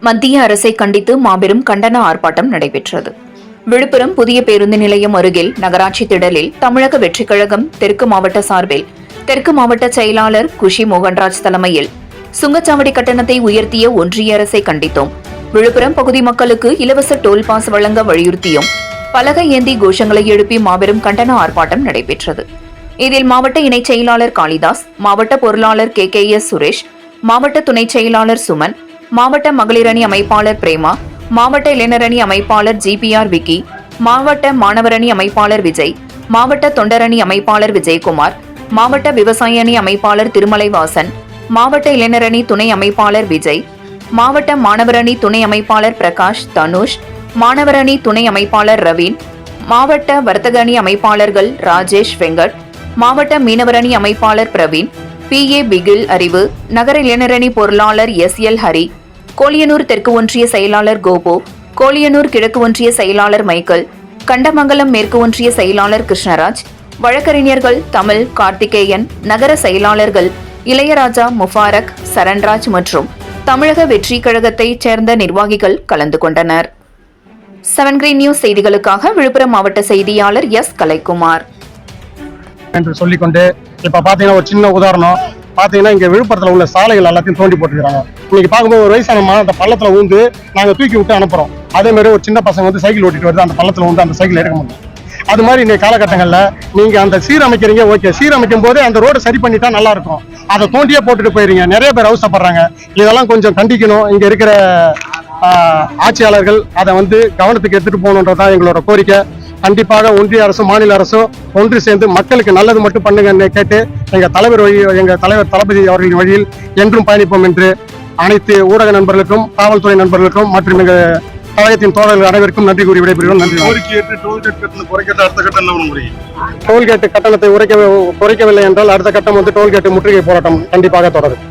மத்திய அரசை கண்டித்து மாபெரும் கண்டன ஆர்ப்பாட்டம் நடைபெற்றது. விழுப்புரம் புதிய பேருந்து நிலையம் அருகில் நகராட்சி திடலில் தமிழக வெற்றிக் கழகம் தெற்கு மாவட்ட சார்பில் தெற்கு மாவட்ட செயலாளர் குஷி மோகன்ராஜ் தலைமையில் சுங்கச்சாவடி கட்டணத்தை உயர்த்திய ஒன்றிய அரசை கண்டித்தோம். விழுப்புரம் பகுதி மக்களுக்கு இலவச டோல் பாஸ் வழங்க வலியுறுத்தியும் பலகை ஏந்தி கோஷங்களை எழுப்பி மாபெரும் கண்டன ஆர்ப்பாட்டம் நடைபெற்றது. இதில் மாவட்ட இணைச் செயலாளர் காளிதாஸ், மாவட்ட பொருளாளர் KKS சுரேஷ், மாவட்ட துணைச் செயலாளர் சுமன், மாவட்ட மகளிர் அணி அமைப்பாளர் பிரேமா, மாவட்ட இளைஞர் அணி அமைப்பாளர் GPR விக்கி, மாவட்ட மாணவர் அணி அமைப்பாளர் விஜய், மாவட்ட தொண்டரணி அமைப்பாளர் விஜயகுமார், மாவட்ட விவசாய அணி அமைப்பாளர் திருமலைவாசன், மாவட்ட இளைஞர் அணி துணை அமைப்பாளர் விஜய், மாவட்ட மாணவர் அணி துணை அமைப்பாளர் பிரகாஷ், தனுஷ், மாணவர் அணி துணை அமைப்பாளர் ரவீன், மாவட்ட வர்த்தக அணி அமைப்பாளர்கள் ராஜேஷ், வெங்கட், மாவட்ட மீனவர் அணி அமைப்பாளர் பிரவீன், PA பிகில் அறிவு, நகர இளைஞர் அணி பொருளாளர் SL ஹரி, கோலியனூர் தெற்கு ஒன்றிய செயலாளர் கோபு, கோலியனூர் கிழக்கு ஒன்றிய செயலாளர் மைக்கேல், கண்டமங்கலம் மேற்கு ஒன்றிய செயலாளர் கிருஷ்ணராஜ், வழக்கறிஞர்கள் தமிழ், கார்த்திகேயன், நகர செயலாளர்கள் இளையராஜா, முபாரக், சரண்ராஜ் மற்றும் தமிழக வெற்றி கழகத்தைச் சேர்ந்த நிர்வாகிகள் கலந்து கொண்டனர். 7 Green நியூஸ் செய்திகளுக்காக விழுப்புரம் மாவட்ட செய்தியாளர் S. கலைக்குமார் என்று சொல்லிக்கொண்டு இப்ப பாத்தீங்கன்னா ஒரு சின்ன உதாரணம் பாத்தீங்கன்னா இங்க விழுப்புரத்துல உள்ள சாலைகள் எல்லாத்தையும் தோண்டி போட்டுருக்காங்க. இன்னைக்கு பார்க்கும்போது ஒரு வயசான அந்த பள்ளத்துல ஊந்து நாங்க தூக்கி விட்டு அனுப்புறோம். அதே மாதிரி ஒரு சின்ன பசங்க வந்து சைக்கிள் ஓட்டிட்டு வருது, அந்த பள்ளத்துல வந்து அந்த சைக்கிள் எடுக்க முடியும். அது மாதிரி இன்னைக்கு காலகட்டங்கள்ல நீங்க அந்த சீரமைக்கிறீங்க, ஓகே, சீரமைக்கும் போது அந்த ரோடு சரி பண்ணிட்டா நல்லா இருக்கும். அதை தோண்டியே போட்டுட்டு போயிருங்க, நிறைய பேர் அவசரப்படுறாங்க. இதெல்லாம் கொஞ்சம் கண்டிக்கணும். இங்க இருக்கிற ஆட்சியாளர்கள் அதை வந்து கவனத்துக்கு எடுத்துட்டு போகணுன்றதான் எங்களோட கோரிக்கை. கண்டிப்பாக ஒன்றிய அரசும் மாநில அரசும் ஒன்று சேர்ந்து மக்களுக்கு நல்லது மட்டும் பண்ணுங்கன்னு கேட்டு எங்க தலைவர் தளபதி அவர்களின் வழியில் என்றும் பயணிப்போம் என்று அனைத்து ஊடக நண்பர்களுக்கும் காவல்துறை நண்பர்களுக்கும் மற்றும் எங்க கழகத்தின் தோழர்கள் அனைவருக்கும் நன்றி கூறி விடைபெறுகிறோம். நன்றி. டோல்கேட் கட்டணத்தை குறைக்கவில்லை என்றால் அடுத்த கட்டம் வந்து டோல்கேட் முற்றுகை போராட்டம் கண்டிப்பாக தொடரும்.